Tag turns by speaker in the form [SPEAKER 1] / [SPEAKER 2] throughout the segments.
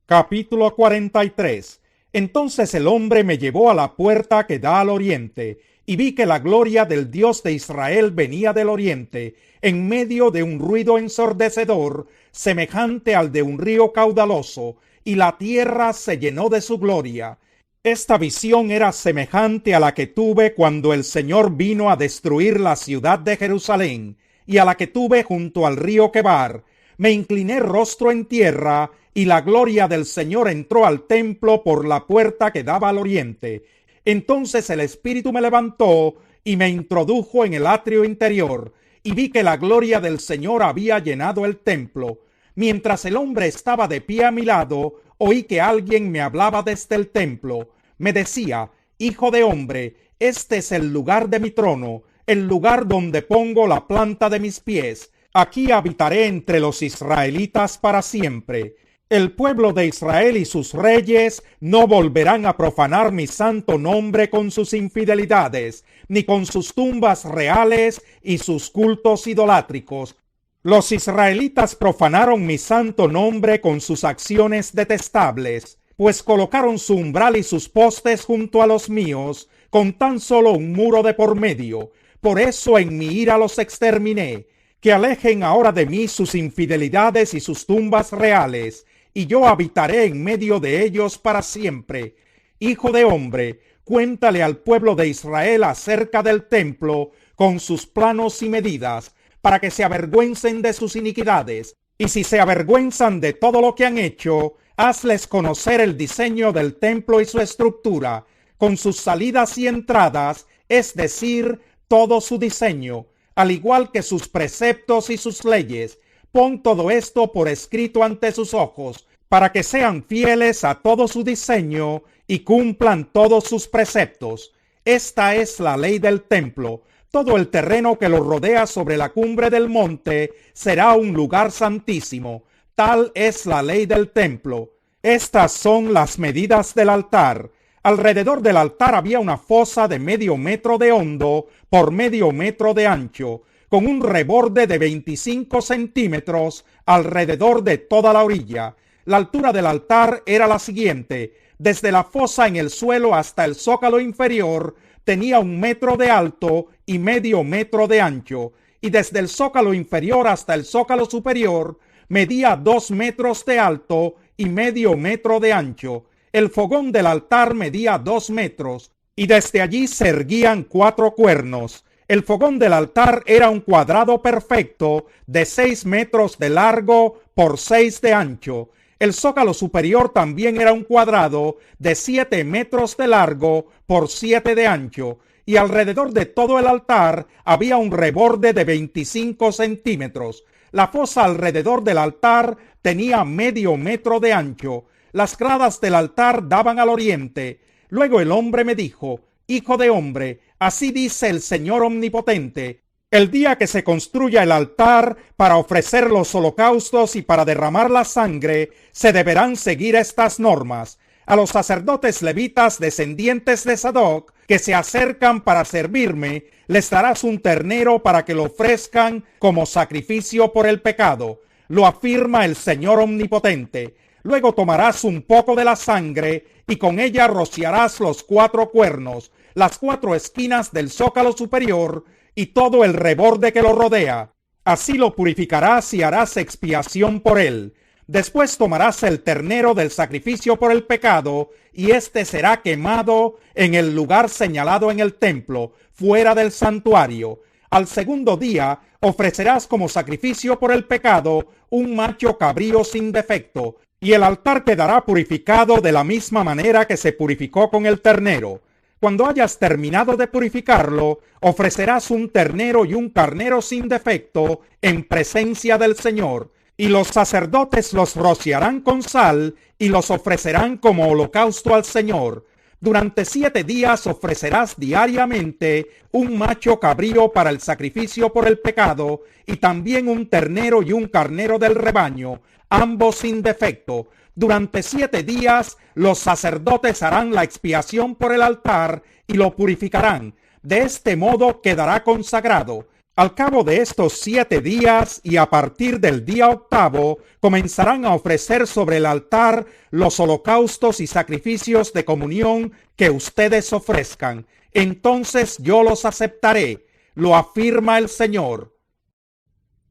[SPEAKER 1] Capítulo 43. Entonces el hombre me llevó a la puerta que da al oriente, y vi que la gloria del Dios de Israel venía del oriente, en medio de un ruido ensordecedor, semejante al de un río caudaloso, y la tierra se llenó de su gloria. Esta visión era semejante a la que tuve cuando el Señor vino a destruir la ciudad de Jerusalén, y a la que tuve junto al río Quebar. Me incliné rostro en tierra, y la gloria del Señor entró al templo por la puerta que daba al oriente. Entonces el Espíritu me levantó y me introdujo en el atrio interior, y vi que la gloria del Señor había llenado el templo. Mientras el hombre estaba de pie a mi lado, oí que alguien me hablaba desde el templo. Me decía: Hijo de hombre, este es el lugar de mi trono, el lugar donde pongo la planta de mis pies. Aquí habitaré entre los israelitas para siempre. El pueblo de Israel y sus reyes no volverán a profanar mi santo nombre con sus infidelidades, ni con sus tumbas reales y sus cultos idolátricos. Los israelitas profanaron mi santo nombre con sus acciones detestables, pues colocaron su umbral y sus postes junto a los míos, con tan solo un muro de por medio. Por eso en mi ira los exterminé. Que alejen ahora de mí sus infidelidades y sus tumbas reales, y yo habitaré en medio de ellos para siempre. Hijo de hombre, cuéntale al pueblo de Israel acerca del templo con sus planos y medidas, para que se avergüencen de sus iniquidades. Y si se avergüenzan de todo lo que han hecho, hazles conocer el diseño del templo y su estructura, con sus salidas y entradas, es decir, todo su diseño, al igual que sus preceptos y sus leyes. Pon todo esto por escrito ante sus ojos, para que sean fieles a todo su diseño y cumplan todos sus preceptos. Esta es la ley del templo. Todo el terreno que lo rodea sobre la cumbre del monte será un lugar santísimo. Tal es la ley del templo. Estas son las medidas del altar. Alrededor del altar había una fosa de 1/2 metro de hondo por 1/2 metro de ancho, con un reborde de 25 centímetros alrededor de toda la orilla. La altura del altar era la siguiente: desde la fosa en el suelo hasta el zócalo inferior tenía 1 metro de alto y 1/2 metro de ancho, y desde el zócalo inferior hasta el zócalo superior medía 2 metros de alto y 1/2 metro de ancho. El fogón del altar medía 2 metros, y desde allí se erguían 4 cuernos. El fogón del altar era un cuadrado perfecto de 6 metros de largo por 6 de ancho. El zócalo superior también era un cuadrado de 7 metros de largo por 7 de ancho, y alrededor de todo el altar había un reborde de 25 centímetros. La fosa alrededor del altar tenía 1/2 metro de ancho. Las gradas del altar daban al oriente. Luego el hombre me dijo: Hijo de hombre, así dice el Señor Omnipotente: el día que se construya el altar para ofrecer los holocaustos y para derramar la sangre, se deberán seguir estas normas. A los sacerdotes levitas descendientes de Sadoc que se acercan para servirme, les darás un ternero para que lo ofrezcan como sacrificio por el pecado. Lo afirma el Señor Omnipotente. Luego tomarás un poco de la sangre y con ella rociarás los 4 cuernos, las 4 esquinas del zócalo superior y todo el reborde que lo rodea. Así lo purificarás y harás expiación por él. Después tomarás el ternero del sacrificio por el pecado, y éste será quemado en el lugar señalado en el templo, fuera del santuario. Al segundo día ofrecerás como sacrificio por el pecado un macho cabrío sin defecto, y el altar quedará purificado de la misma manera que se purificó con el ternero. Cuando hayas terminado de purificarlo, ofrecerás un ternero y un carnero sin defecto en presencia del Señor, y los sacerdotes los rociarán con sal y los ofrecerán como holocausto al Señor. Durante 7 días ofrecerás diariamente un macho cabrío para el sacrificio por el pecado, y también un ternero y un carnero del rebaño, ambos sin defecto. Durante 7 días los sacerdotes harán la expiación por el altar y lo purificarán. De este modo quedará consagrado. Al cabo de estos 7 días y a partir del día 8, comenzarán a ofrecer sobre el altar los holocaustos y sacrificios de comunión que ustedes ofrezcan. Entonces yo los aceptaré, lo afirma el Señor.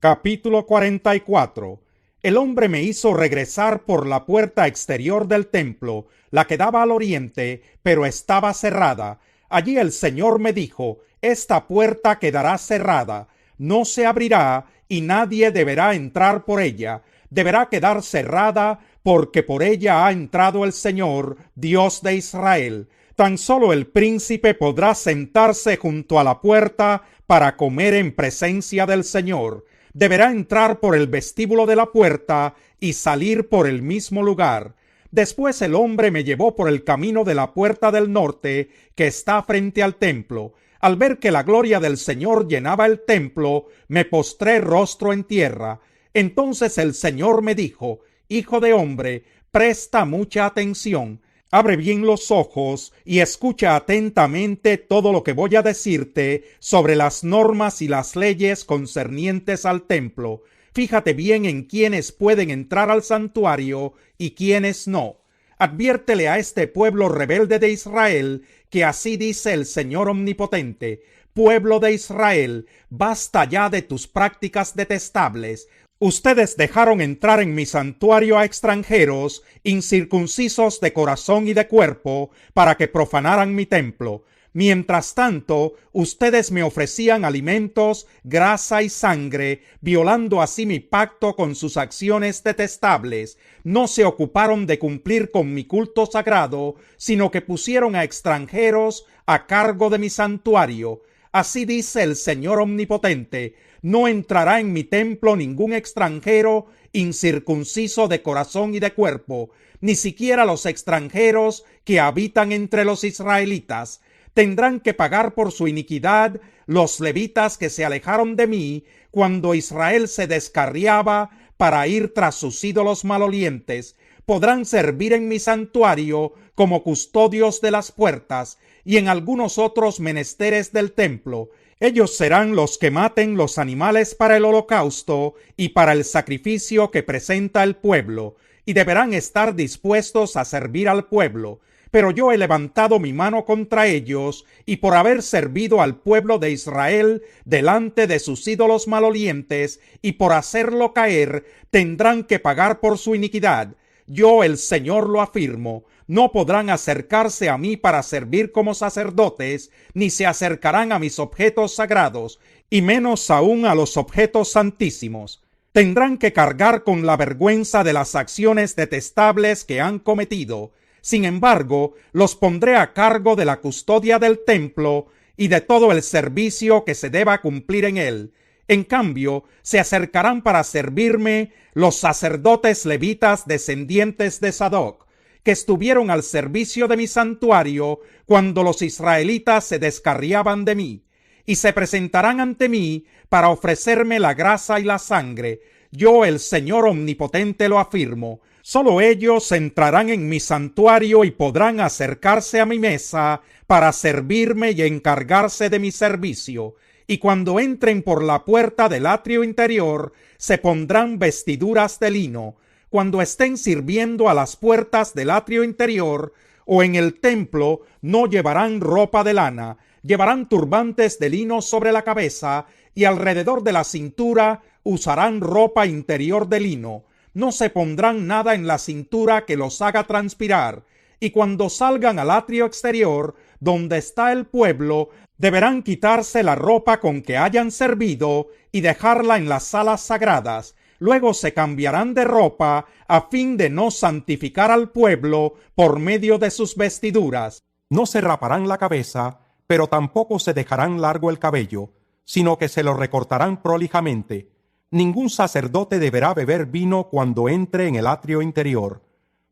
[SPEAKER 1] Capítulo 44. El hombre me hizo regresar por la puerta exterior del templo, la que daba al oriente, pero estaba cerrada. Allí el Señor me dijo: esta puerta quedará cerrada, no se abrirá y nadie deberá entrar por ella. Deberá quedar cerrada porque por ella ha entrado el Señor, Dios de Israel. Tan solo el príncipe podrá sentarse junto a la puerta para comer en presencia del Señor. Deberá entrar por el vestíbulo de la puerta y salir por el mismo lugar. Después el hombre me llevó por el camino de la puerta del norte, que está frente al templo. Al ver que la gloria del Señor llenaba el templo, me postré rostro en tierra. Entonces el Señor me dijo: hijo de hombre, presta mucha atención. Abre bien los ojos y escucha atentamente todo lo que voy a decirte sobre las normas y las leyes concernientes al templo. Fíjate bien en quiénes pueden entrar al santuario y quiénes no. Adviértele a este pueblo rebelde de Israel que así dice el Señor Omnipotente: pueblo de Israel, basta ya de tus prácticas detestables. Ustedes dejaron entrar en mi santuario a extranjeros, incircuncisos de corazón y de cuerpo, para que profanaran mi templo. Mientras tanto, ustedes me ofrecían alimentos, grasa y sangre, violando así mi pacto con sus acciones detestables. No se ocuparon de cumplir con mi culto sagrado, sino que pusieron a extranjeros a cargo de mi santuario. Así dice el Señor Omnipotente: no entrará en mi templo ningún extranjero incircunciso de corazón y de cuerpo, ni siquiera los extranjeros que habitan entre los israelitas. Tendrán que pagar por su iniquidad los levitas que se alejaron de mí cuando Israel se descarriaba para ir tras sus ídolos malolientes. Podrán servir en mi santuario como custodios de las puertas y en algunos otros menesteres del templo. Ellos serán los que maten los animales para el holocausto y para el sacrificio que presenta el pueblo, y deberán estar dispuestos a servir al pueblo. Pero yo he levantado mi mano contra ellos, y por haber servido al pueblo de Israel delante de sus ídolos malolientes, y por hacerlo caer, tendrán que pagar por su iniquidad. Yo, el Señor, lo afirmo. No podrán acercarse a mí para servir como sacerdotes, ni se acercarán a mis objetos sagrados, y menos aún a los objetos santísimos. Tendrán que cargar con la vergüenza de las acciones detestables que han cometido. Sin embargo, los pondré a cargo de la custodia del templo y de todo el servicio que se deba cumplir en él. En cambio, se acercarán para servirme los sacerdotes levitas descendientes de Sadoc, que estuvieron al servicio de mi santuario cuando los israelitas se descarriaban de mí, y se presentarán ante mí para ofrecerme la grasa y la sangre. Yo, el Señor Omnipotente, lo afirmo. Solo ellos entrarán en mi santuario y podrán acercarse a mi mesa para servirme y encargarse de mi servicio. Y cuando entren por la puerta del atrio interior, se pondrán vestiduras de lino. Cuando estén sirviendo a las puertas del atrio interior o en el templo, no llevarán ropa de lana. Llevarán turbantes de lino sobre la cabeza y alrededor de la cintura usarán ropa interior de lino. No se pondrán nada en la cintura que los haga transpirar, y cuando salgan al atrio exterior, donde está el pueblo, deberán quitarse la ropa con que hayan servido y dejarla en las salas sagradas. Luego se cambiarán de ropa a fin de no santificar al pueblo por medio de sus vestiduras. No se raparán la cabeza, pero tampoco se dejarán largo el cabello, sino que se lo recortarán prolijamente. Ningún sacerdote deberá beber vino cuando entre en el atrio interior.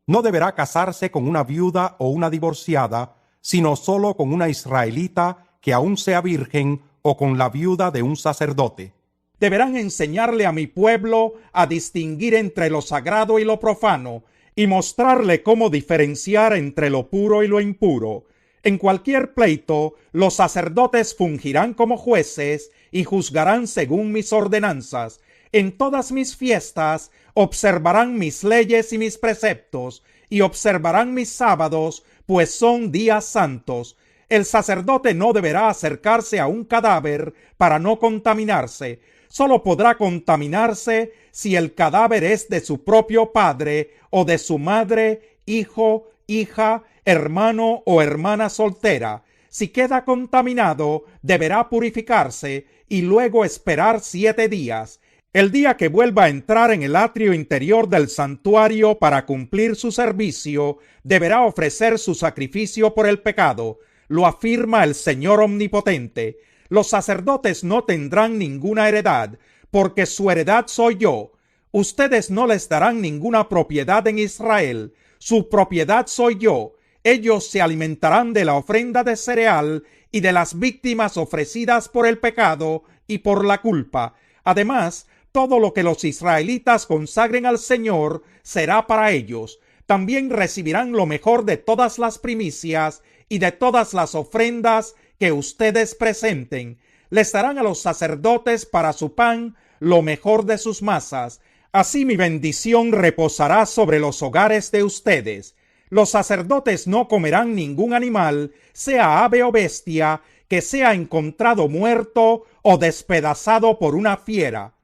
[SPEAKER 1] No deberá casarse con una viuda o una divorciada, sino solo con una israelita que aún sea virgen o con la viuda de un sacerdote. Deberán enseñarle a mi pueblo a distinguir entre lo sagrado y lo profano, y mostrarle cómo diferenciar entre lo puro y lo impuro. En cualquier pleito, los sacerdotes fungirán como jueces y juzgarán según mis ordenanzas. En todas mis fiestas observarán mis leyes y mis preceptos, y observarán mis sábados, pues son días santos. El sacerdote no deberá acercarse a un cadáver para no contaminarse. Solo podrá contaminarse si el cadáver es de su propio padre o de su madre, hijo, hija, hermano o hermana soltera. Si queda contaminado, deberá purificarse y luego esperar 7 días. El día que vuelva a entrar en el atrio interior del santuario para cumplir su servicio, deberá ofrecer su sacrificio por el pecado. Lo afirma el Señor Omnipotente. Los sacerdotes no tendrán ninguna heredad, porque su heredad soy yo. Ustedes no les darán ninguna propiedad en Israel. Su propiedad soy yo. Ellos se alimentarán de la ofrenda de cereal y de las víctimas ofrecidas por el pecado y por la culpa. Además, todo lo que los israelitas consagren al Señor será para ellos. También recibirán lo mejor de todas las primicias y de todas las ofrendas que ustedes presenten. Les darán a los sacerdotes para su pan lo mejor de sus masas. Así mi bendición reposará sobre los hogares de ustedes. Los sacerdotes no comerán ningún animal, sea ave o bestia, que sea encontrado muerto o despedazado por una fiera.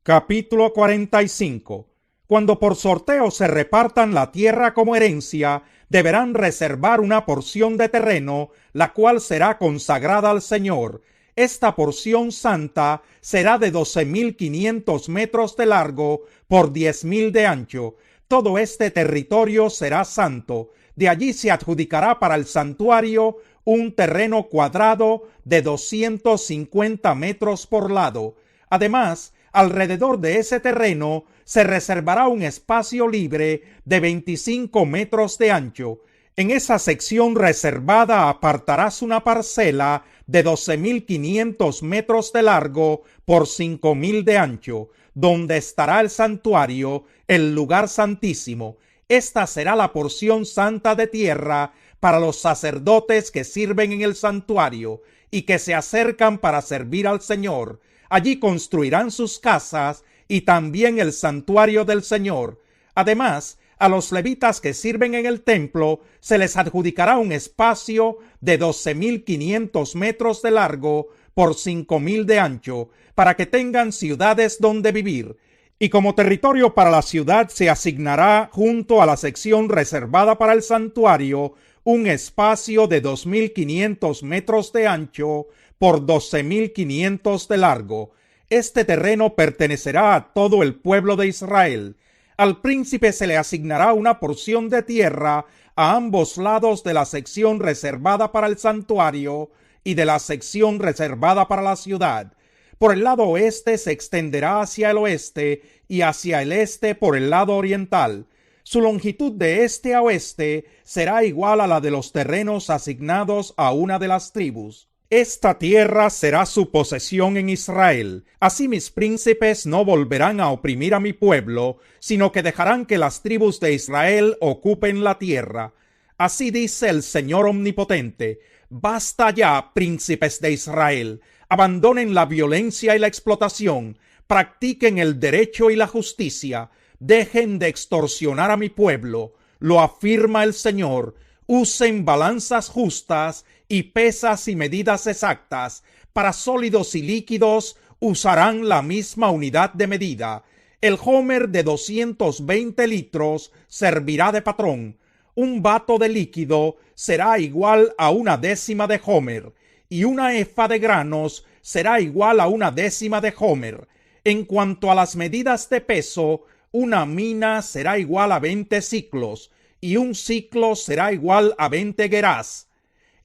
[SPEAKER 1] Capítulo 45. Cuando por sorteo se repartan la tierra como herencia, deberán reservar una porción de terreno, la cual será consagrada al Señor. Esta porción santa será de 12.500 metros de largo por 10.000 de ancho. Todo este territorio será santo. De allí se adjudicará para el santuario un terreno cuadrado de 250 metros por lado. Además, alrededor de ese terreno se reservará un espacio libre de 25 metros de ancho. En esa sección reservada apartarás una parcela de 12.500 metros de largo por 5.000 de ancho, donde estará el santuario, el lugar santísimo. Esta será la porción santa de tierra para los sacerdotes que sirven en el santuario y que se acercan para servir al Señor. Allí construirán sus casas y también el santuario del Señor. Además, a los levitas que sirven en el templo se les adjudicará un espacio de 12.500 metros de largo por 5.000 de ancho, para que tengan ciudades donde vivir. Y como territorio para la ciudad se asignará, junto a la sección reservada para el santuario, un espacio de 2.500 metros de ancho por 12.500 de largo. Este terreno pertenecerá a todo el pueblo de Israel. Al príncipe se le asignará una porción de tierra a ambos lados de la sección reservada para el santuario y de la sección reservada para la ciudad. Por el lado oeste se extenderá hacia el oeste y hacia el este por el lado oriental. Su longitud de este a oeste será igual a la de los terrenos asignados a una de las tribus. Esta tierra será su posesión en Israel. Así mis príncipes no volverán a oprimir a mi pueblo, sino que dejarán que las tribus de Israel ocupen la tierra. Así dice el Señor Omnipotente: basta ya, príncipes de Israel. Abandonen la violencia y la explotación. Practiquen el derecho y la justicia. Dejen de extorsionar a mi pueblo. Lo afirma el Señor. Usen balanzas justas y pesas y medidas exactas. Para sólidos y líquidos usarán la misma unidad de medida. El homer de 220 litros servirá de patrón. Un bato de líquido será igual a 1/10 de homer, y una efa de granos será igual a 1/10 de homer. En cuanto a las medidas de peso, una mina será igual a 20 ciclos, y un ciclo será igual a 20 gerás.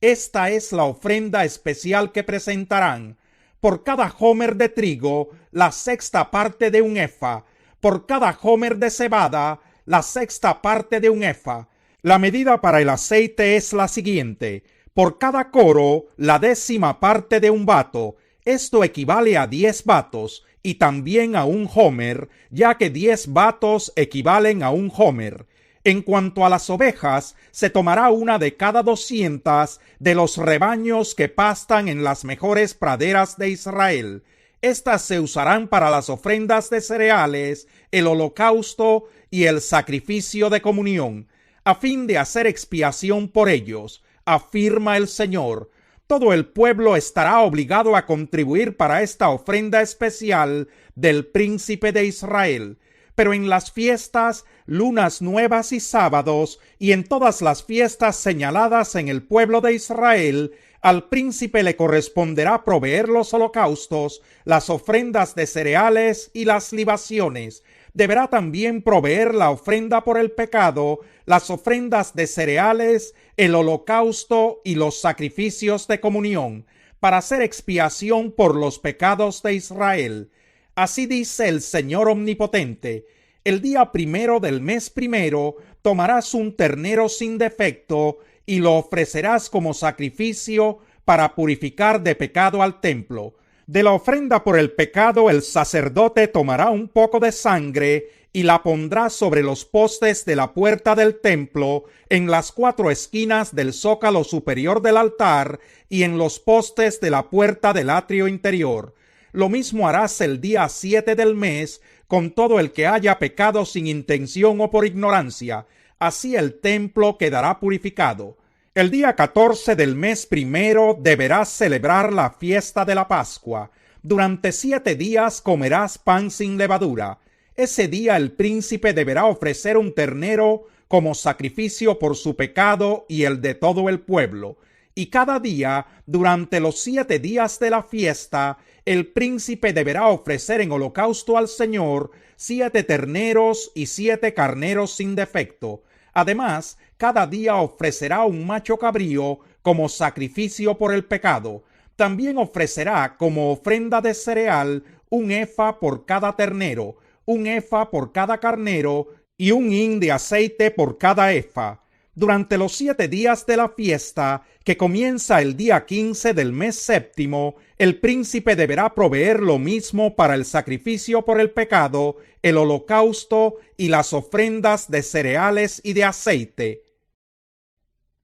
[SPEAKER 1] Esta es la ofrenda especial que presentarán. Por cada homer de trigo, la sexta parte de un efa. Por cada homer de cebada, la sexta parte de un efa. La medida para el aceite es la siguiente: por cada coro, la 10ª parte de un bato. Esto equivale a 10 batos, y también a un homer, ya que 10 batos equivalen a un homer. En cuanto a las ovejas, se tomará una de cada 200 de los rebaños que pastan en las mejores praderas de Israel. Estas se usarán para las ofrendas de cereales, el holocausto y el sacrificio de comunión, a fin de hacer expiación por ellos, afirma el Señor. Todo el pueblo estará obligado a contribuir para esta ofrenda especial del príncipe de Israel. Pero en las fiestas, lunas nuevas y sábados, y en todas las fiestas señaladas en el pueblo de Israel, al príncipe le corresponderá proveer los holocaustos, las ofrendas de cereales y las libaciones. Deberá también proveer la ofrenda por el pecado, las ofrendas de cereales, el holocausto y los sacrificios de comunión, para hacer expiación por los pecados de Israel. Así dice el Señor Omnipotente: el día primero del mes primero tomarás un ternero sin defecto y lo ofrecerás como sacrificio para purificar de pecado al templo. De la ofrenda por el pecado el sacerdote tomará un poco de sangre y la pondrá sobre los postes de la puerta del templo, en las 4 esquinas del zócalo superior del altar y en los postes de la puerta del atrio interior. Lo mismo harás el día 7 del mes con todo el que haya pecado sin intención o por ignorancia. Así el templo quedará purificado. El día 14 del mes primero deberás celebrar la fiesta de la Pascua. Durante 7 días comerás pan sin levadura. Ese día el príncipe deberá ofrecer un ternero como sacrificio por su pecado y el de todo el pueblo. Y cada día, durante los 7 días de la fiesta, el príncipe deberá ofrecer en holocausto al Señor 7 terneros y 7 carneros sin defecto. Además, cada día ofrecerá un macho cabrío como sacrificio por el pecado. También ofrecerá como ofrenda de cereal un efa por cada ternero, un efa por cada carnero y un hin de aceite por cada efa. Durante los 7 días de la fiesta, que comienza el día 15 del mes séptimo, el príncipe deberá proveer lo mismo para el sacrificio por el pecado, el holocausto y las ofrendas de cereales y de aceite.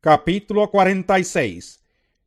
[SPEAKER 1] Capítulo 46.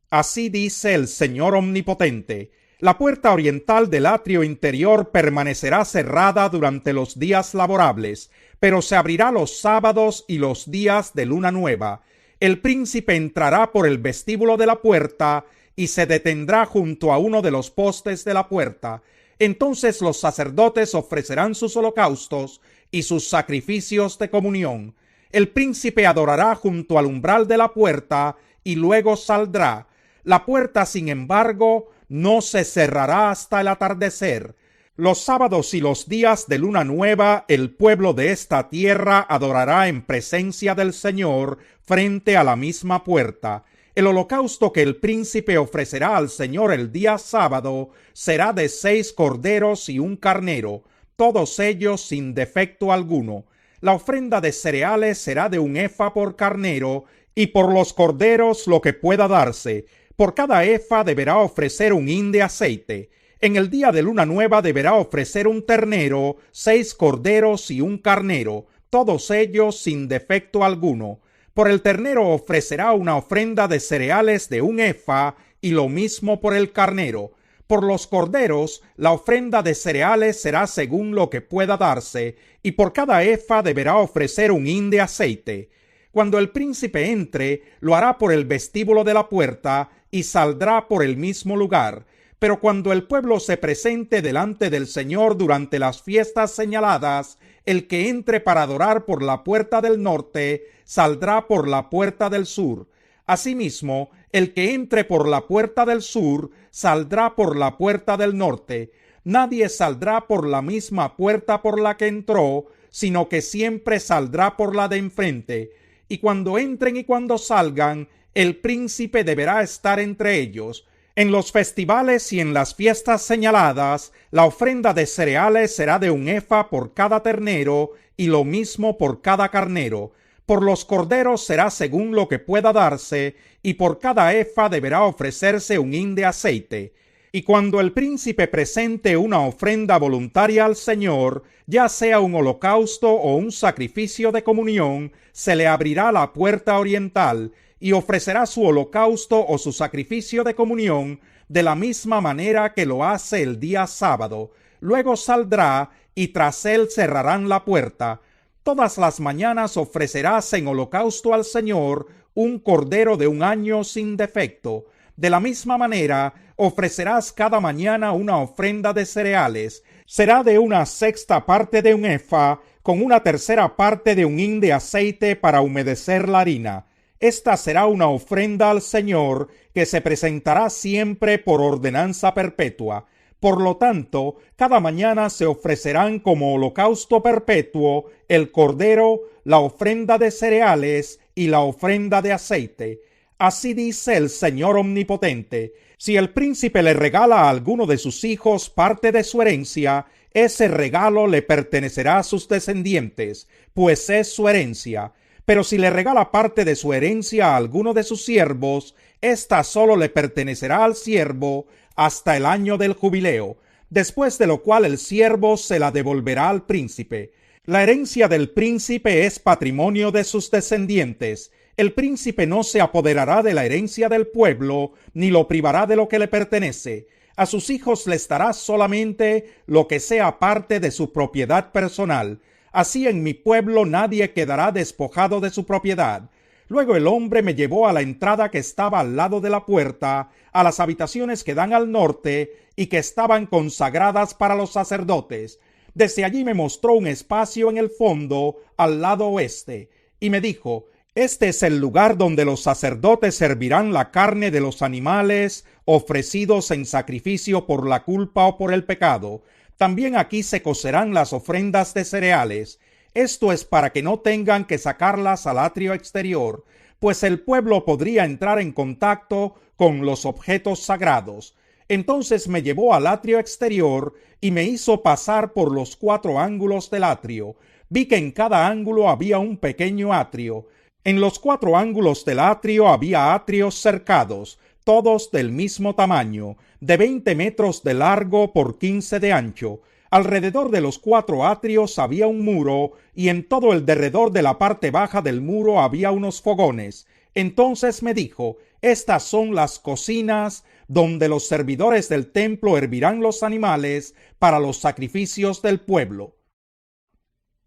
[SPEAKER 1] Así dice el Señor Omnipotente: la puerta oriental del atrio interior permanecerá cerrada durante los días laborables, pero se abrirá los sábados y los días de luna nueva. El príncipe entrará por el vestíbulo de la puerta y se detendrá junto a uno de los postes de la puerta. Entonces los sacerdotes ofrecerán sus holocaustos y sus sacrificios de comunión. El príncipe adorará junto al umbral de la puerta y luego saldrá. La puerta, sin embargo, no se cerrará hasta el atardecer. Los sábados y los días de luna nueva, el pueblo de esta tierra adorará en presencia del Señor frente a la misma puerta. El holocausto que el príncipe ofrecerá al Señor el día sábado será de 6 corderos y un carnero, todos ellos sin defecto alguno. La ofrenda de cereales será de un efa por carnero, y por los corderos lo que pueda darse. Por cada efa deberá ofrecer un hin de aceite. En el día de luna nueva deberá ofrecer un ternero, 6 corderos y un carnero, todos ellos sin defecto alguno. Por el ternero ofrecerá una ofrenda de cereales de un efa, y lo mismo por el carnero. Por los corderos, la ofrenda de cereales será según lo que pueda darse, y por cada efa deberá ofrecer un hin de aceite. Cuando el príncipe entre, lo hará por el vestíbulo de la puerta, y saldrá por el mismo lugar. Pero cuando el pueblo se presente delante del Señor durante las fiestas señaladas, el que entre para adorar por la puerta del norte, saldrá por la puerta del sur. Asimismo, el que entre por la puerta del sur, saldrá por la puerta del norte. Nadie saldrá por la misma puerta por la que entró, sino que siempre saldrá por la de enfrente. Y cuando entren y cuando salgan, el príncipe deberá estar entre ellos. En los festivales y en las fiestas señaladas, la ofrenda de cereales será de un efa por cada ternero, y lo mismo por cada carnero. Por los corderos será según lo que pueda darse, y por cada efa deberá ofrecerse un hin de aceite. Y cuando el príncipe presente una ofrenda voluntaria al Señor, ya sea un holocausto o un sacrificio de comunión, se le abrirá la puerta oriental y ofrecerá su holocausto o su sacrificio de comunión de la misma manera que lo hace el día sábado. Luego saldrá y tras él cerrarán la puerta. Todas las mañanas ofrecerás en holocausto al Señor un cordero de 1 año sin defecto. De la misma manera, ofrecerás cada mañana una ofrenda de cereales. Será de 1/6 parte de un efa, con 1/3 parte de un hin de aceite para humedecer la harina. Esta será una ofrenda al Señor que se presentará siempre por ordenanza perpetua. Por lo tanto, cada mañana se ofrecerán como holocausto perpetuo el cordero, la ofrenda de cereales y la ofrenda de aceite. Así dice el Señor Omnipotente: si el príncipe le regala a alguno de sus hijos parte de su herencia, ese regalo le pertenecerá a sus descendientes, pues es su herencia. Pero si le regala parte de su herencia a alguno de sus siervos, ésta solo le pertenecerá al siervo hasta el año del jubileo, después de lo cual el siervo se la devolverá al príncipe. La herencia del príncipe es patrimonio de sus descendientes. El príncipe no se apoderará de la herencia del pueblo, ni lo privará de lo que le pertenece. A sus hijos les dará solamente lo que sea parte de su propiedad personal. Así en mi pueblo nadie quedará despojado de su propiedad. Luego el hombre me llevó a la entrada que estaba al lado de la puerta, a las habitaciones que dan al norte y que estaban consagradas para los sacerdotes. Desde allí me mostró un espacio en el fondo, al lado oeste, y me dijo: este es el lugar donde los sacerdotes servirán la carne de los animales ofrecidos en sacrificio por la culpa o por el pecado. También aquí se cocerán las ofrendas de cereales. Esto es para que no tengan que sacarlas al atrio exterior, pues el pueblo podría entrar en contacto con los objetos sagrados. Entonces me llevó al atrio exterior y me hizo pasar por los 4 ángulos del atrio. Vi que en cada ángulo había un pequeño atrio. En los 4 ángulos del atrio había atrios cercados, todos del mismo tamaño, de 20 metros de largo por 15 de ancho. Alrededor de los 4 atrios había un muro, y en todo el derredor de la parte baja del muro había unos fogones. Entonces me dijo: estas son las cocinas donde los servidores del templo hervirán los animales para los sacrificios del pueblo.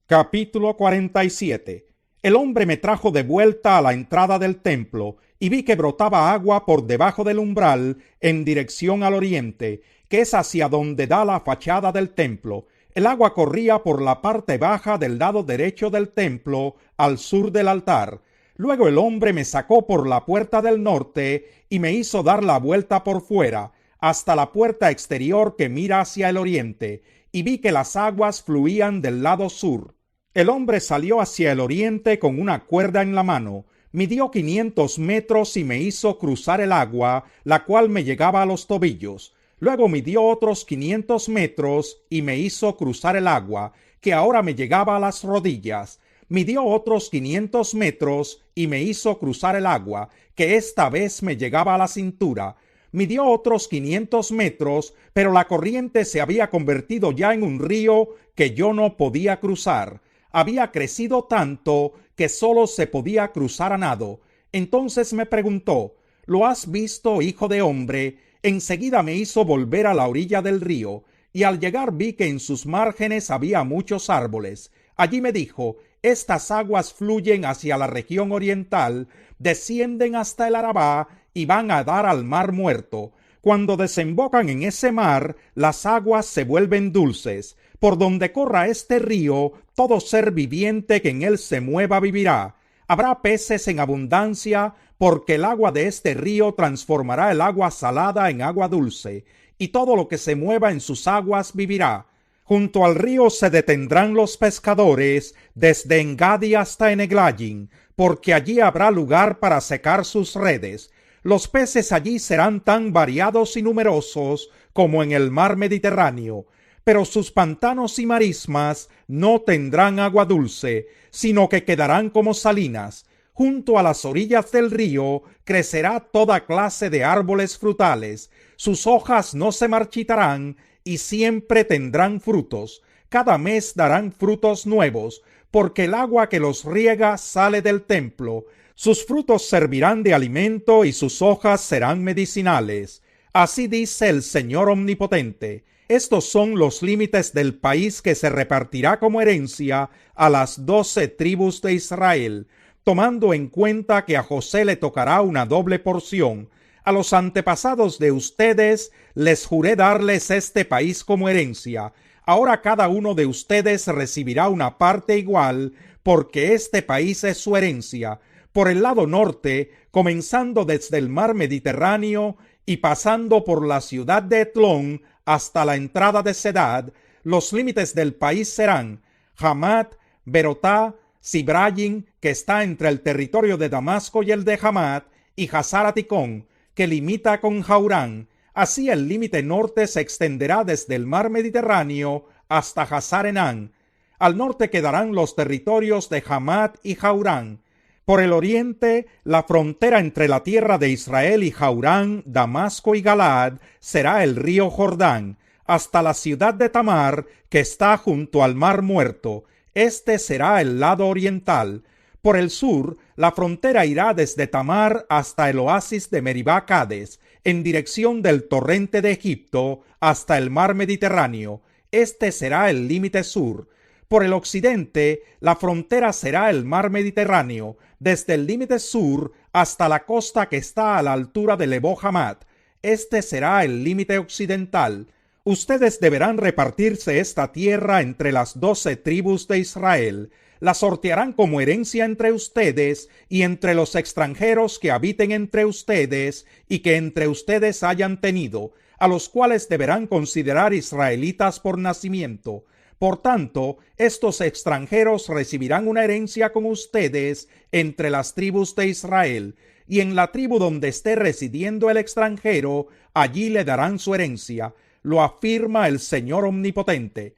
[SPEAKER 1] Capítulo 47. El hombre me trajo de vuelta a la entrada del templo, y vi que brotaba agua por debajo del umbral en dirección al oriente, que es hacia donde da la fachada del templo. El agua corría por la parte baja del lado derecho del templo, al sur del altar. Luego el hombre me sacó por la puerta del norte y me hizo dar la vuelta por fuera, hasta la puerta exterior que mira hacia el oriente, y vi que las aguas fluían del lado sur. El hombre salió hacia el oriente con una cuerda en la mano, midió 500 metros y me hizo cruzar el agua, la cual me llegaba a los tobillos. Luego midió otros 500 metros y me hizo cruzar el agua, que ahora me llegaba a las rodillas. Midió otros 500 metros y me hizo cruzar el agua, que esta vez me llegaba a la cintura. Midió otros 500 metros, pero la corriente se había convertido ya en un río que yo no podía cruzar. Había crecido tanto que solo se podía cruzar a nado. Entonces me preguntó: ¿lo has visto, hijo de hombre? Enseguida me hizo volver a la orilla del río, y al llegar vi que en sus márgenes había muchos árboles. Allí me dijo: estas aguas fluyen hacia la región oriental, descienden hasta el Arabá y van a dar al mar Muerto. Cuando desembocan en ese mar, las aguas se vuelven dulces. Por donde corra este río, todo ser viviente que en él se mueva vivirá. Habrá peces en abundancia, porque el agua de este río transformará el agua salada en agua dulce, y todo lo que se mueva en sus aguas vivirá. Junto al río se detendrán los pescadores, desde Engadi hasta Eneglayin, porque allí habrá lugar para secar sus redes. Los peces allí serán tan variados y numerosos como en el mar Mediterráneo, pero sus pantanos y marismas no tendrán agua dulce, sino que quedarán como salinas. Junto a las orillas del río crecerá toda clase de árboles frutales. sus hojas no se marchitarán y siempre tendrán frutos. Cada mes darán frutos nuevos, porque el agua que los riega sale del templo. Sus frutos servirán de alimento y sus hojas serán medicinales. Así dice el Señor Omnipotente. Estos son los límites del país que se repartirá como herencia a las 12 tribus de Israel, tomando en cuenta que a José le tocará una doble porción. A los antepasados de ustedes les juré darles este país como herencia. Ahora cada uno de ustedes recibirá una parte igual, porque este país es su herencia. Por el lado norte, comenzando desde el mar Mediterráneo y pasando por la ciudad de Etlón hasta la entrada de Sedad, los límites del país serán Hamat, Berotá, Sibrayim, que está entre el territorio de Damasco y el de Hamat, y Hazar-Aticón, que limita con Jaurán. Así el límite norte se extenderá desde el mar Mediterráneo hasta Hazar-Enán. Al norte quedarán los territorios de Hamat y Jaurán. Por el oriente, la frontera entre la tierra de Israel y Jaurán, Damasco y Galaad será el río Jordán, hasta la ciudad de Tamar, que está junto al mar Muerto. Este será el lado oriental. Por el sur, la frontera irá desde Tamar hasta el oasis de Meribá Cades, en dirección del torrente de Egipto hasta el mar Mediterráneo. Este será el límite sur. Por el occidente, la frontera será el mar Mediterráneo, desde el límite sur hasta la costa que está a la altura de Lebo Hamat. Este será el límite occidental. Ustedes deberán repartirse esta tierra entre las 12 tribus de Israel. La sortearán como herencia entre ustedes y entre los extranjeros que habiten entre ustedes y que entre ustedes hayan tenido, a los cuales deberán considerar israelitas por nacimiento. Por tanto, estos extranjeros recibirán una herencia con ustedes entre las tribus de Israel, y en la tribu donde esté residiendo el extranjero, allí le darán su herencia. Lo afirma el Señor Omnipotente.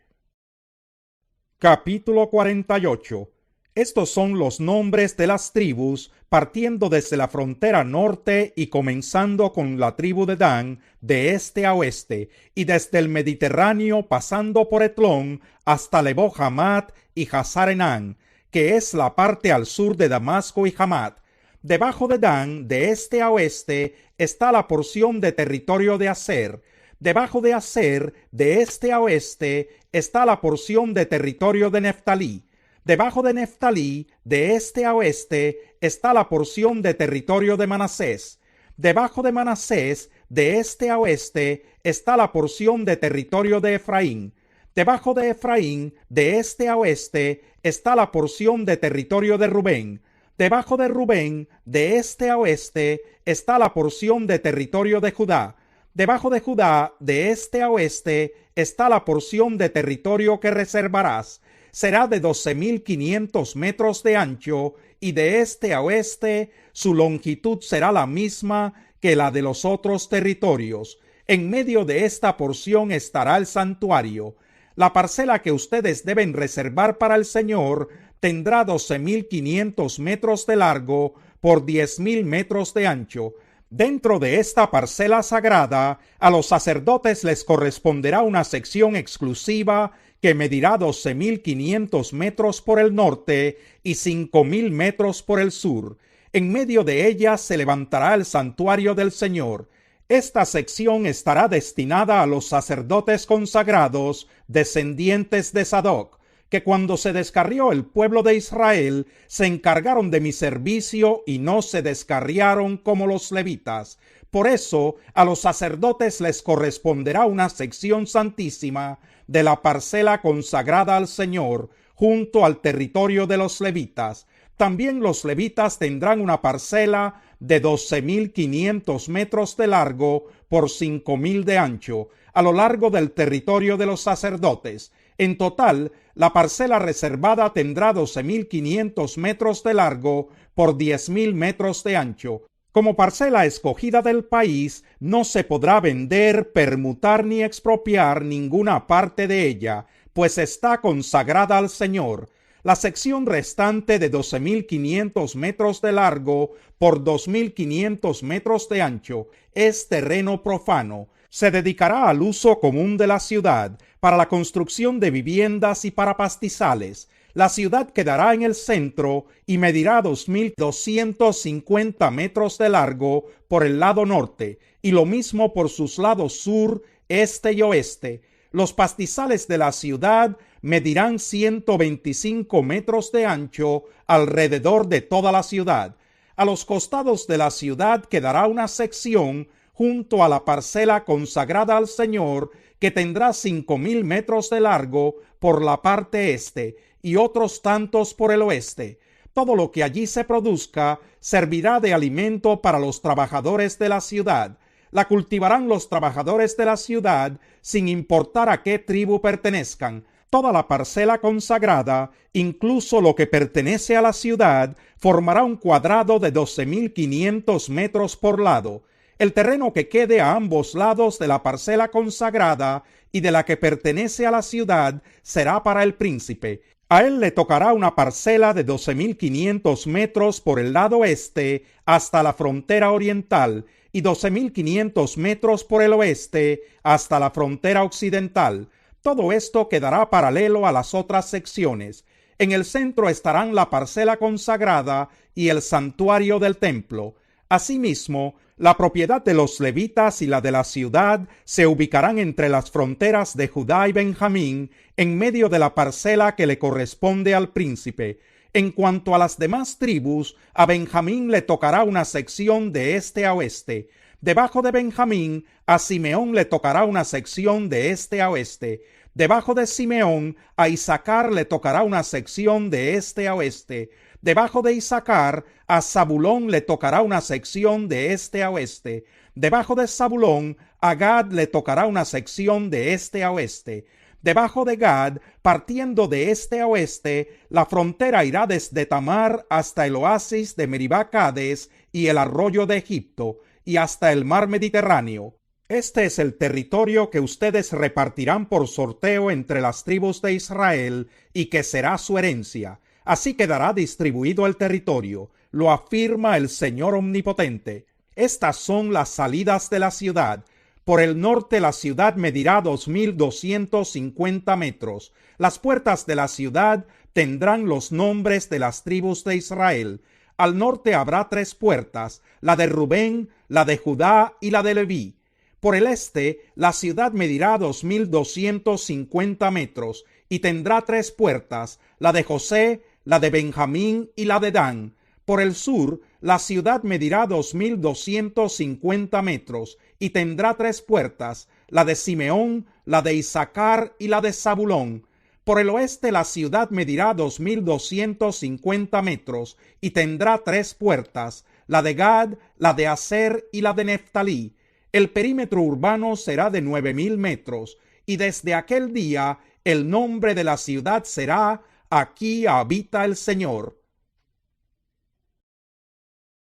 [SPEAKER 1] Capítulo 48. Estos son los nombres de las tribus, partiendo desde la frontera norte y comenzando con la tribu de Dan, de este a oeste, y desde el Mediterráneo pasando por Etlón hasta Lebo Hamat y Hazar-Enán, que es la parte al sur de Damasco y Hamat. Debajo de Dan, de este a oeste, está la porción de territorio de Aser. Debajo de Aser, de este a oeste, está la porción de territorio de Neftalí. Debajo de Neftalí, de este a oeste, está la porción de territorio de Manasés. Debajo de Manasés, de este a oeste, está la porción de territorio de Efraín. Debajo de Efraín, de este a oeste, está la porción de territorio de Rubén. Debajo de Rubén, de este a oeste, está la porción de territorio de Judá. Debajo de Judá, de este a oeste, está la porción de territorio que reservarás. Será de 12,500 metros de ancho, y de este a oeste su longitud será la misma que la de los otros territorios. En medio de esta porción estará el santuario. La parcela que ustedes deben reservar para el Señor tendrá 12,500 metros de largo por 10,000 metros de ancho. Dentro de esta parcela sagrada, a los sacerdotes les corresponderá una sección exclusiva que medirá 12,500 metros por el norte y 5,000 metros por el sur. En medio de ella se levantará el santuario del Señor. Esta sección estará destinada a los sacerdotes consagrados, descendientes de Sadoc, que cuando se descarrió el pueblo de Israel, se encargaron de mi servicio y no se descarriaron como los levitas. Por eso, a los sacerdotes les corresponderá una sección santísima de la parcela consagrada al Señor, junto al territorio de los levitas. También los levitas tendrán una parcela de 12,500 metros de largo por 5,000 de ancho, a lo largo del territorio de los sacerdotes. En total, la parcela reservada tendrá 12,500 metros de largo por 10,000 metros de ancho. Como parcela escogida del país, no se podrá vender, permutar ni expropiar ninguna parte de ella, pues está consagrada al Señor. La sección restante de 12,500 metros de largo por 2,500 metros de ancho es terreno profano. Se dedicará al uso común de la ciudad, para la construcción de viviendas y para pastizales. La ciudad quedará en el centro y medirá 2.250 metros de largo por el lado norte, y lo mismo por sus lados sur, este y oeste. Los pastizales de la ciudad medirán 125 metros de ancho alrededor de toda la ciudad. A los costados de la ciudad quedará una sección junto a la parcela consagrada al Señor, que tendrá 5.000 metros de largo por la parte este y otros tantos por el oeste. Todo lo que allí se produzca servirá de alimento para los trabajadores de la ciudad. La cultivarán los trabajadores de la ciudad sin importar a qué tribu pertenezcan. Toda la parcela consagrada, incluso lo que pertenece a la ciudad, formará un cuadrado de 12.500 metros por lado. El terreno que quede a ambos lados de la parcela consagrada y de la que pertenece a la ciudad será para el príncipe. A él le tocará una parcela de 12.500 metros por el lado este hasta la frontera oriental y 12.500 metros por el oeste hasta la frontera occidental. Todo esto quedará paralelo a las otras secciones. En el centro estarán la parcela consagrada y el santuario del templo. Asimismo, la propiedad de los levitas y la de la ciudad se ubicarán entre las fronteras de Judá y Benjamín, en medio de la parcela que le corresponde al príncipe. En cuanto a las demás tribus, a Benjamín le tocará una sección de este a oeste. Debajo de Benjamín, a Simeón le tocará una sección de este a oeste. Debajo de Simeón, a Isaacar le tocará una sección de este a oeste. Debajo de Isaacar, a Zabulón le tocará una sección de este a oeste. Debajo de Zabulón, a Gad le tocará una sección de este a oeste. Debajo de Gad, partiendo de este a oeste, la frontera irá desde Tamar hasta el oasis de Meribá Cades y el arroyo de Egipto, y hasta el mar Mediterráneo. Este es el territorio que ustedes repartirán por sorteo entre las tribus de Israel y que será su herencia. Así quedará distribuido el territorio, lo afirma el Señor Omnipotente. Estas son las salidas de la ciudad. Por el norte la ciudad medirá 2.250 metros. Las puertas de la ciudad tendrán los nombres de las tribus de Israel. Al norte habrá 3 puertas, la de Rubén, la de Judá y la de Leví. Por el este la ciudad medirá 2.250 metros y tendrá 3 puertas, la de José, la de Benjamín y la de Dan. Por el sur, la ciudad medirá 2.250 metros y tendrá 3 puertas, la de Simeón, la de Isaacar y la de Zabulón. Por el oeste, la ciudad medirá 2.250 metros y tendrá 3 puertas, la de Gad, la de Aser y la de Neftalí. El perímetro urbano será de 9.000 metros, y desde aquel día el nombre de la ciudad será: Aquí habita el Señor.